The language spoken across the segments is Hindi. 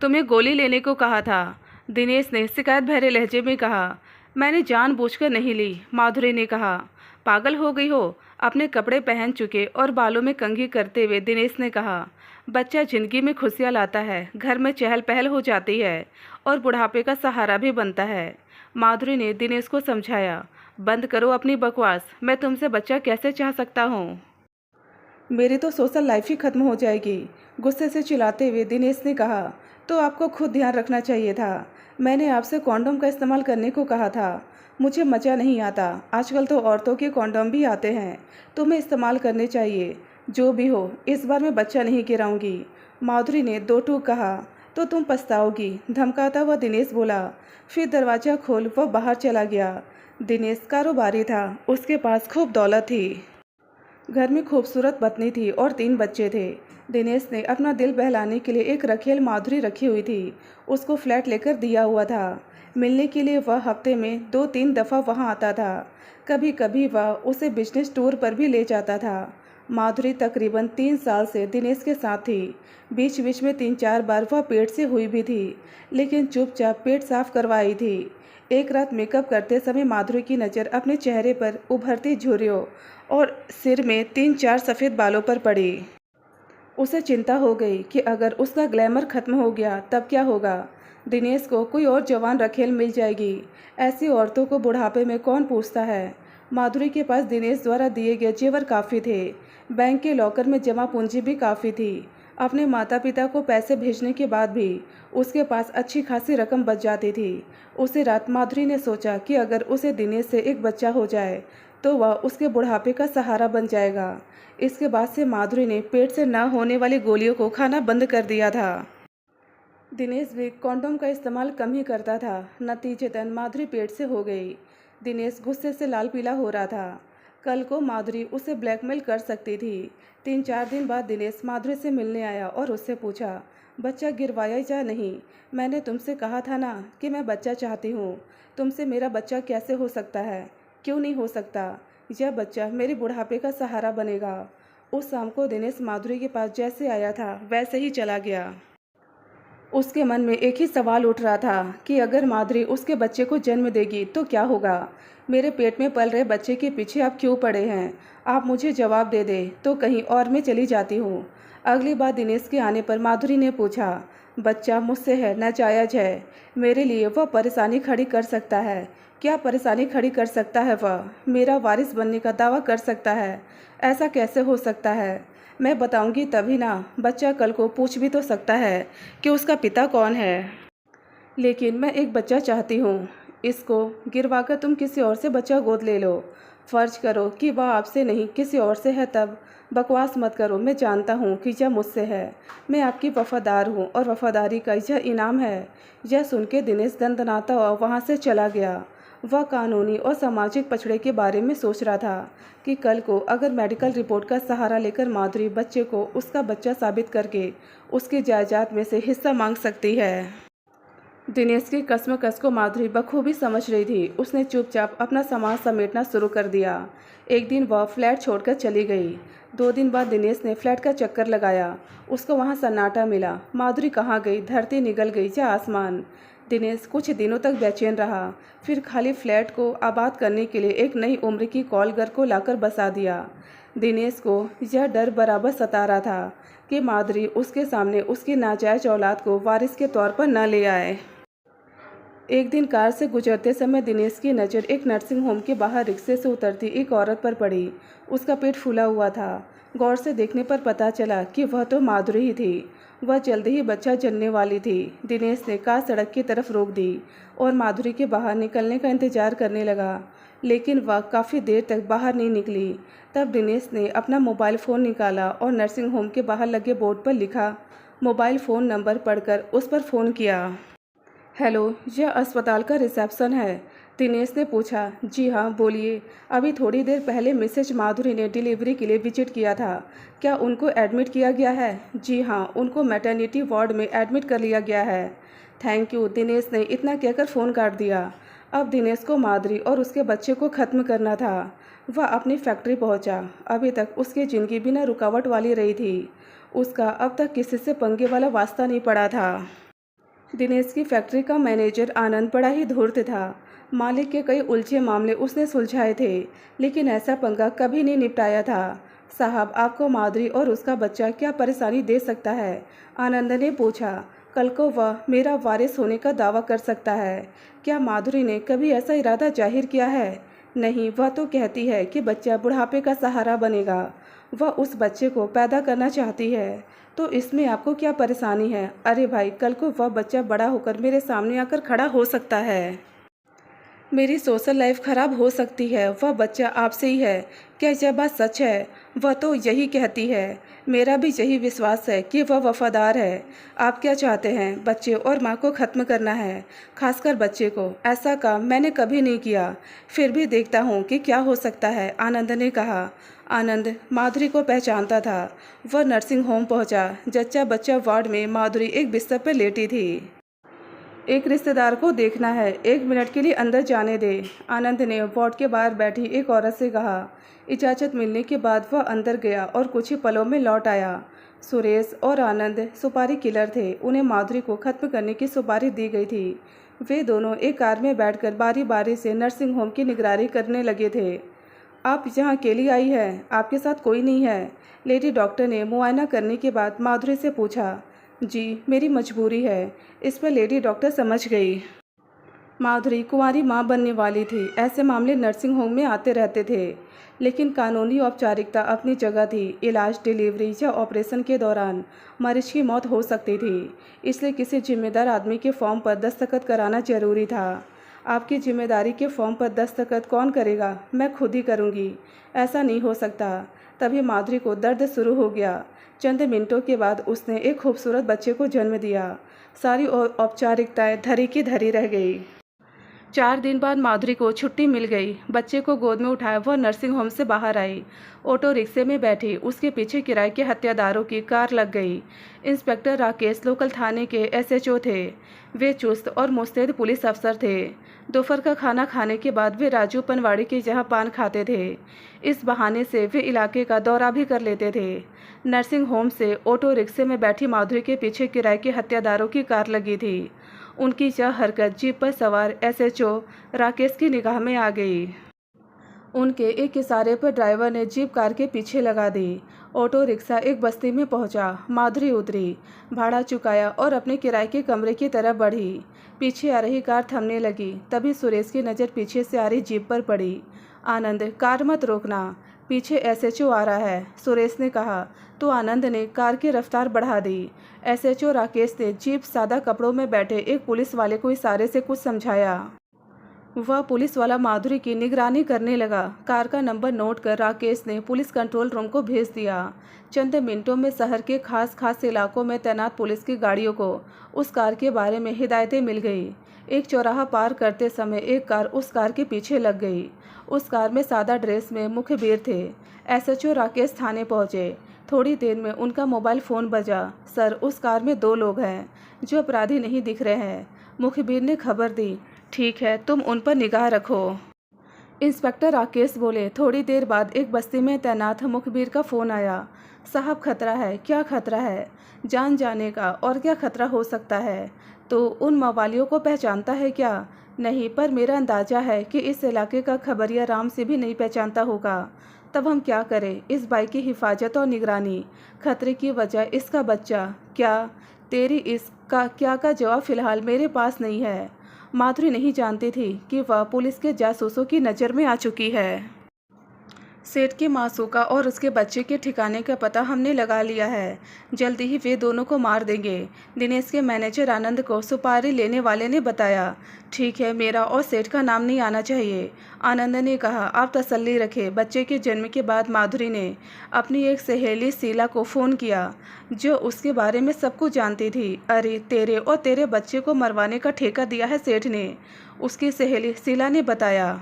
तुम्हें गोली लेने को कहा था, दिनेश ने शिकायत भरे लहजे में कहा। मैंने जानबूझकर नहीं ली, माधुरी ने कहा। पागल हो गई हो? अपने कपड़े पहन चुके और बालों में कंघी करते हुए दिनेश ने कहा। बच्चा जिंदगी में खुशियाँ लाता है, घर में चहल पहल हो जाती है और बुढ़ापे का सहारा भी बनता है। माधुरी ने दिनेश को समझाया। बंद करो अपनी बकवास, मैं तुमसे बच्चा कैसे चाह सकता हूँ? मेरी तो सोशल लाइफ ही खत्म हो जाएगी, गुस्से से चिल्लाते हुए दिनेश ने कहा। तो आपको खुद ध्यान रखना चाहिए था। मैंने आपसे कॉन्डोम का इस्तेमाल करने को कहा था। मुझे मज़ा नहीं आता। आजकल तो औरतों के कॉन्डोम भी आते हैं, तुम्हें इस्तेमाल करने चाहिए। जो भी हो, इस बार मैं बच्चा नहीं गिराऊंगी, माधुरी ने दो टूक कहा। तो तुम पछताओगी, धमकाता हुआ दिनेश बोला। फिर दरवाज़ा खोल वह बाहर चला गया। दिनेश कारोबारी था, उसके पास खूब दौलत थी। घर में खूबसूरत पत्नी थी और 3 बच्चे थे। दिनेश ने अपना दिल बहलाने के लिए एक रखेल माधुरी रखी हुई थी, उसको फ्लैट लेकर दिया हुआ था। मिलने के लिए वह हफ्ते में 2-3 दफ़ा वहां आता था। कभी कभी वह उसे बिजनेस टूर पर भी ले जाता था। माधुरी तकरीबन 3 साल से दिनेश के साथ थी। बीच बीच में 3-4 बार वह पेट से हुई भी थी, लेकिन चुपचाप पेट साफ करवाई थी। एक रात मेकअप करते समय माधुरी की नज़र अपने चेहरे पर उभरती झुर्रियों और सिर में 3-4 सफ़ेद बालों पर पड़ी। उसे चिंता हो गई कि अगर उसका ग्लैमर खत्म हो गया तब क्या होगा। दिनेश को कोई और जवान रखेल मिल जाएगी। ऐसी औरतों को बुढ़ापे में कौन पूछता है। माधुरी के पास दिनेश द्वारा दिए गए जेवर काफ़ी थे। बैंक के लॉकर में जमा पूंजी भी काफ़ी थी। अपने माता पिता को पैसे भेजने के बाद भी उसके पास अच्छी खासी रकम बच जाती थी। उसी रात माधुरी ने सोचा कि अगर उसे दिनेश से एक बच्चा हो जाए तो वह उसके बुढ़ापे का सहारा बन जाएगा। इसके बाद से माधुरी ने पेट से ना होने वाली गोलियों को खाना बंद कर दिया था। दिनेश भी कॉन्डोम का इस्तेमाल कम ही करता था। नतीजतन माधुरी पेट से हो गई। दिनेश गुस्से से लाल पीला हो रहा था। कल को माधुरी उसे ब्लैकमेल कर सकती थी। 3-4 दिन बाद दिनेश माधुरी से मिलने आया और उससे पूछा, बच्चा गिरवाया या नहीं? मैंने तुमसे कहा था ना कि मैं बच्चा चाहती हूँ। तुमसे मेरा बच्चा कैसे हो सकता है? क्यों नहीं हो सकता? यह बच्चा मेरे बुढ़ापे का सहारा बनेगा। उस शाम को दिनेश माधुरी के पास जैसे आया था वैसे ही चला गया। उसके मन में एक ही सवाल उठ रहा था कि अगर माधुरी उसके बच्चे को जन्म देगी तो क्या होगा। मेरे पेट में पल रहे बच्चे के पीछे आप क्यों पड़े हैं? आप मुझे जवाब दे दे तो कहीं और मैं चली जाती हूँ। अगली बार दिनेश के आने पर माधुरी ने पूछा, बच्चा मुझसे है, नाजायज है। मेरे लिए वह परेशानी खड़ी कर सकता है। क्या परेशानी खड़ी कर सकता है? वह मेरा वारिस बनने का दावा कर सकता है। ऐसा कैसे हो सकता है? मैं बताऊंगी तभी ना। बच्चा कल को पूछ भी तो सकता है कि उसका पिता कौन है। लेकिन मैं एक बच्चा चाहती हूँ। इसको गिरवाकर तुम किसी और से बच्चा गोद ले लो। फर्ज करो कि वह आपसे नहीं किसी और से है, तब बकवास मत करो। मैं जानता हूँ कि यह मुझसे है। मैं आपकी वफादार हूँ और वफादारी का यह इनाम है। यह सुन के दिनेश दनदनाता हुआ वहाँ से चला गया। वह कानूनी और सामाजिक पछड़े के बारे में सोच रहा था कि कल को अगर मेडिकल रिपोर्ट का सहारा लेकर माधुरी बच्चे को उसका बच्चा साबित करके उसकी जायदाद में से हिस्सा मांग सकती है। दिनेश की कश्मकश को माधुरी बखूबी समझ रही थी। उसने चुपचाप अपना सामान समेटना शुरू कर दिया। एक दिन वह फ्लैट छोड़कर चली गई। 2 दिन बाद दिनेश ने फ्लैट का चक्कर लगाया। उसको वहाँ सन्नाटा मिला। माधुरी कहाँ गई? धरती निगल गई या आसमान? दिनेश कुछ दिनों तक बेचैन रहा। फिर खाली फ्लैट को आबाद करने के लिए एक नई उम्र की कॉलगर को लाकर बसा दिया। दिनेश को यह डर बराबर सता रहा था कि माधुरी उसके सामने उसकी नाजायज औलाद को वारिस के तौर पर न ले आए। एक दिन कार से गुजरते समय दिनेश की नज़र एक नर्सिंग होम के बाहर रिक्शे से उतरती एक औरत पर पड़ी। उसका पेट फूला हुआ था। गौर से देखने पर पता चला कि वह तो माधुरी ही थी। वह जल्दी ही बच्चा जनने वाली थी। दिनेश ने कार सड़क की तरफ रोक दी और माधुरी के बाहर निकलने का इंतजार करने लगा, लेकिन वह काफ़ी देर तक बाहर नहीं निकली। तब दिनेश ने अपना मोबाइल फ़ोन निकाला और नर्सिंग होम के बाहर लगे बोर्ड पर लिखा मोबाइल फ़ोन नंबर पढ़कर उस पर फ़ोन किया। हेलो, यह अस्पताल का रिसेप्शन है? दिनेश ने पूछा। जी हाँ, बोलिए। अभी थोड़ी देर पहले मिसेज माधुरी ने डिलीवरी के लिए विजिट किया था। क्या उनको एडमिट किया गया है? जी हाँ, उनको मैटरनिटी वार्ड में एडमिट कर लिया गया है। थैंक यू, दिनेश ने इतना कहकर फ़ोन काट दिया। अब दिनेश को माधुरी और उसके बच्चे को ख़त्म करना था। वह अपनी फैक्ट्री पहुंचा। अभी तक उसकी ज़िंदगी बिना रुकावट वाली रही थी। उसका अब तक किसी से पंगे वाला वास्ता नहीं पड़ा था। दिनेश की फैक्ट्री का मैनेजर आनंद बड़ा ही धूर्त था। मालिक के कई उलझे मामले उसने सुलझाए थे, लेकिन ऐसा पंगा कभी नहीं निपटाया था। साहब, आपको माधुरी और उसका बच्चा क्या परेशानी दे सकता है? आनंद ने पूछा। कल को वह मेरा वारिस होने का दावा कर सकता है। क्या माधुरी ने कभी ऐसा इरादा जाहिर किया है? नहीं, वह तो कहती है कि बच्चा बुढ़ापे का सहारा बनेगा। वह उस बच्चे को पैदा करना चाहती है, तो इसमें आपको क्या परेशानी है? अरे भाई, कल को वह बच्चा बड़ा होकर मेरे सामने आकर खड़ा हो सकता है। मेरी सोशल लाइफ खराब हो सकती है। वह बच्चा आपसे ही है। क्या यह बात सच है? वह तो यही कहती है। मेरा भी यही विश्वास है कि वह वफादार है। आप क्या चाहते हैं? बच्चे और माँ को ख़त्म करना है, खासकर बच्चे को। ऐसा काम मैंने कभी नहीं किया, फिर भी देखता हूँ कि क्या हो सकता है, आनंद ने कहा। आनंद माधुरी को पहचानता था। वह नर्सिंग होम पहुँचा। जच्चा बच्चा वार्ड में माधुरी एक बिस्तर पर लेटी थी। एक रिश्तेदार को देखना है, 1 मिनट के लिए अंदर जाने दे, आनंद ने वार्ड के बाहर बैठी एक औरत से कहा। इजाज़त मिलने के बाद वह अंदर गया और कुछ ही पलों में लौट आया। सुरेश और आनंद सुपारी किलर थे। उन्हें माधुरी को ख़त्म करने की सुपारी दी गई थी। वे दोनों एक कार में बैठकर बारी बारी से नर्सिंग होम की निगरानी करने लगे थे। आप यहाँ अकेली आई हैं? आपके साथ कोई नहीं है? लेडी डॉक्टर ने मुआयना करने के बाद माधुरी से पूछा। जी, मेरी मजबूरी है। इस पर लेडी डॉक्टर समझ गई। माधुरी कुंवारी मां बनने वाली थी। ऐसे मामले नर्सिंग होम में आते रहते थे, लेकिन कानूनी औपचारिकता अपनी जगह थी। इलाज, डिलीवरी या ऑपरेशन के दौरान मरीज की मौत हो सकती थी, इसलिए किसी जिम्मेदार आदमी के फॉर्म पर दस्तखत कराना जरूरी था। आपकी जिम्मेदारी के फॉर्म पर दस्तखत कौन करेगा? मैं खुद ही करूँगी। ऐसा नहीं हो सकता। तभी माधुरी को दर्द शुरू हो गया। चंद मिनटों के बाद उसने एक खूबसूरत बच्चे को जन्म दिया। सारी औपचारिकताएं धरी की धरी रह गई। 4 दिन बाद माधुरी को छुट्टी मिल गई। बच्चे को गोद में उठाया वह नर्सिंग होम से बाहर आई। ऑटो रिक्शे में बैठी। उसके पीछे किराए के हत्यादारों की कार लग गई। इंस्पेक्टर राकेश लोकल थाने के एसएचओ थे। वे चुस्त और मुस्तैद पुलिस अफसर थे। दोपहर का खाना खाने के बाद वे राजू पनवाड़ी के जहाँ पान खाते थे। इस बहाने से वे इलाके का दौरा भी कर लेते थे। नर्सिंग होम से ऑटो रिक्शे में बैठी माधुरी के पीछे किराए के हत्यादारों की कार लगी थी। उनकी यह हरकत जीप पर सवार एसएचओ राकेश की निगाह में आ गई। उनके एक इशारे पर ड्राइवर ने जीप कार के पीछे लगा दी। ऑटो रिक्शा एक बस्ती में पहुंचा। माधुरी उतरी, भाड़ा चुकाया और अपने किराए के कमरे की तरफ बढ़ी। पीछे आ रही कार थमने लगी। तभी सुरेश की नज़र पीछे से आ रही जीप पर पड़ी। आनंद, कार मत रोकना, पीछे एसएचओ आ रहा है, सुरेश ने कहा। तो आनंद ने कार की रफ्तार बढ़ा दी। एसएचओ राकेश ने जीप सादा कपड़ों में बैठे एक पुलिस वाले को इशारे से कुछ समझाया। वह पुलिस वाला माधुरी की निगरानी करने लगा। कार का नंबर नोट कर राकेश ने पुलिस कंट्रोल रूम को भेज दिया। चंद मिनटों में शहर के खास इलाकों में तैनात पुलिस की गाड़ियों को उस कार के बारे में हिदायतें मिल गई। एक चौराहा पार करते समय एक कार उस कार के पीछे लग गई। उस कार में सादा ड्रेस में मुखबिर थे। एसएचओ राकेश थाने पहुंचे। थोड़ी देर में उनका मोबाइल फ़ोन बजा। सर, उस कार में 2 लोग हैं जो अपराधी नहीं दिख रहे हैं। मुखबिर ने खबर दी। ठीक है, तुम उन पर निगाह रखो। इंस्पेक्टर राकेश बोले। थोड़ी देर बाद एक बस्ती में तैनात मुखबिर का फ़ोन आया। साहब, खतरा है। क्या खतरा है? जान जाने का। और क्या खतरा हो सकता है? तो उन मवालियों को पहचानता है क्या? नहीं, पर मेरा अंदाज़ा है कि इस इलाके का खबरिया राम से भी नहीं पहचानता होगा। तब हम क्या करें? इस बाई की हिफाजत और निगरानी। खतरे की वजह इसका बच्चा। क्या? तेरी इसका क्या का जवाब फ़िलहाल मेरे पास नहीं है। माधुरी नहीं जानती थी कि वह पुलिस के जासूसों की नज़र में आ चुकी है। सेठ के मासूका और उसके बच्चे के ठिकाने का पता हमने लगा लिया है। जल्दी ही वे दोनों को मार देंगे, दिनेश के मैनेजर आनंद को सुपारी लेने वाले ने बताया। ठीक है, मेरा और सेठ का नाम नहीं आना चाहिए, आनंद ने कहा। आप तसल्ली रखें। बच्चे के जन्म के बाद माधुरी ने अपनी एक सहेली शीला को फ़ोन किया, जो उसके बारे में सब कुछ जानती थी। अरे, तेरे और तेरे बच्चे को मरवाने का ठेका दिया है सेठ ने, उसकी सहेली शीला ने बताया।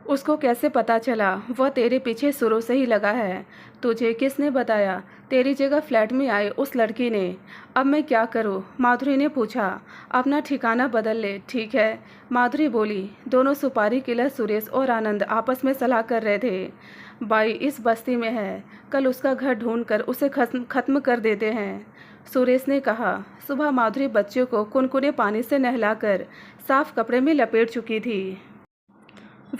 उसको कैसे पता चला? वह तेरे पीछे शुरू से ही लगा है। तुझे किसने बताया? तेरी जगह फ्लैट में आए उस लड़की ने। अब मैं क्या करूं? माधुरी ने पूछा। अपना ठिकाना बदल ले। ठीक है, माधुरी बोली। दोनों सुपारी किलर सुरेश और आनंद आपस में सलाह कर रहे थे। बाई इस बस्ती में है, कल उसका घर ढूंढकर उसे खत्म कर देते हैं। सुरेश ने कहा। सुबह माधुरी बच्चे को कुनकुने पानी से नहलाकर साफ कपड़े में लपेट चुकी थी।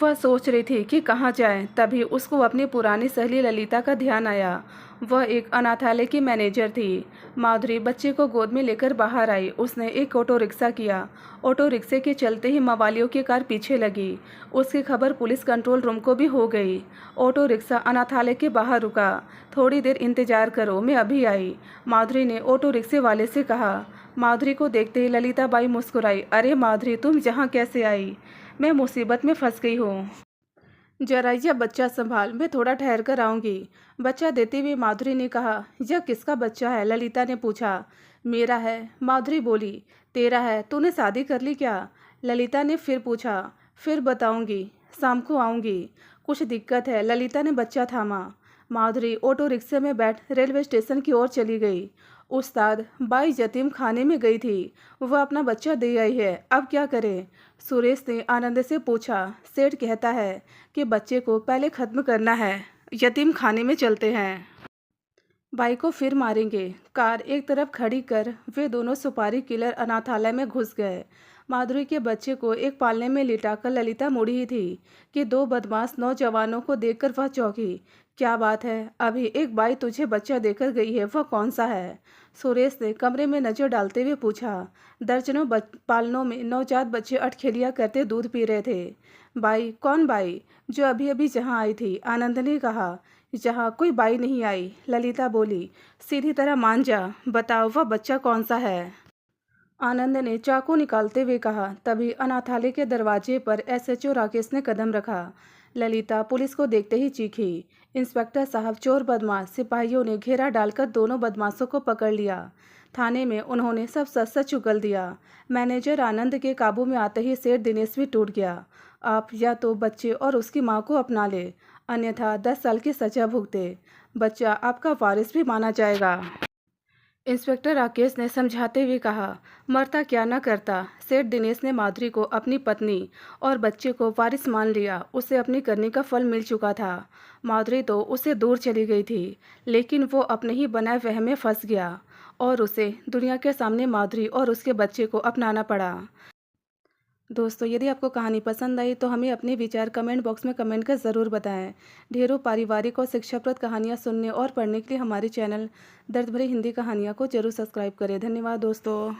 वह सोच रही थी कि कहाँ जाए, तभी उसको अपनी पुरानी सहेली ललिता का ध्यान आया। वह एक अनाथालय की मैनेजर थी। माधुरी बच्चे को गोद में लेकर बाहर आई। उसने एक ऑटो रिक्शा किया। ऑटो रिक्शे के चलते ही मवालियों की कार पीछे लगी। उसकी खबर पुलिस कंट्रोल रूम को भी हो गई। ऑटो रिक्शा अनाथालय के बाहर रुका। थोड़ी देर इंतजार करो, मैं अभी आई, माधुरी ने ऑटो रिक्शे वाले से कहा। माधुरी को देखते ही ललिता बाई मुस्कुराई। अरे माधुरी, तुम यहाँ कैसे आई? मैं मुसीबत में फंस गई हूँ, जरा यह बच्चा संभाल, मैं थोड़ा ठहर कर आऊँगी। बच्चा देते हुए माधुरी ने कहा। यह किसका बच्चा है? ललिता ने पूछा। मेरा है, माधुरी बोली। तेरा है? तूने शादी कर ली क्या? ललिता ने फिर पूछा। फिर बताऊँगी, शाम को आऊँगी। कुछ दिक्कत है? ललिता ने बच्चा थामा। माधुरी ऑटो रिक्शे में बैठ रेलवे स्टेशन की ओर चली गई। उस्ताद, बाई यतीम खाने में गई थी, वह अपना बच्चा दे आई है, अब क्या करें? सुरेश ने आनंद से पूछा। सेठ कहता है कि बच्चे को पहले ख़त्म करना है, यतीम खाने में चलते हैं, बाई को फिर मारेंगे। कार एक तरफ खड़ी कर वे दोनों सुपारी किलर अनाथालय में घुस गए। माधुरी के बच्चे को एक पालने में लिटाकर ललिता मुड़ी ही थी कि दो बदमाश नौजवानों को देखकर वह चौंकी। क्या बात है? अभी एक बाई तुझे बच्चा देकर गई है, वह कौन सा है? सुरेश ने कमरे में नजर डालते हुए पूछा। दर्जनों पालनों में नवजात बच्चे अटखेलिया करते दूध पी रहे थे। बाई? कौन बाई? जो अभी अभी जहाँ आई थी, आनंद ने कहा। जहाँ कोई बाई नहीं आई, ललिता बोली। सीधी तरह मान जा, बताओ वह बच्चा कौन सा है? आनंद ने चाकू निकालते हुए कहा। तभी अनाथालय के दरवाजे पर एसएचओ राकेश ने कदम रखा। ललिता पुलिस को देखते ही चीखी। इंस्पेक्टर साहब, चोर बदमाश! सिपाहियों ने घेरा डालकर दोनों बदमाशों को पकड़ लिया। थाने में उन्होंने सब सच सच उगल दिया। मैनेजर आनंद के काबू में आते ही सेठ दिनेश भी टूट गया। आप या तो बच्चे और उसकी मां को अपना ले, अन्यथा 10 साल की सजा भुगते। बच्चा आपका वारिस भी माना जाएगा। इंस्पेक्टर राकेश ने समझाते हुए कहा। मरता क्या न करता। सेठ दिनेश ने माधुरी को अपनी पत्नी और बच्चे को वारिस मान लिया। उसे अपनी करनी का फल मिल चुका था। माधुरी तो उसे दूर चली गई थी, लेकिन वो अपने ही बनाए वहम में फंस गया और उसे दुनिया के सामने माधुरी और उसके बच्चे को अपनाना पड़ा। दोस्तों, यदि आपको कहानी पसंद आई तो हमें अपने विचार कमेंट बॉक्स में कमेंट कर ज़रूर बताएं। ढेरों पारिवारिक और शिक्षाप्रद कहानियाँ सुनने और पढ़ने के लिए हमारे चैनल दर्द भरी हिंदी कहानियाँ को जरूर सब्सक्राइब करें। धन्यवाद दोस्तों।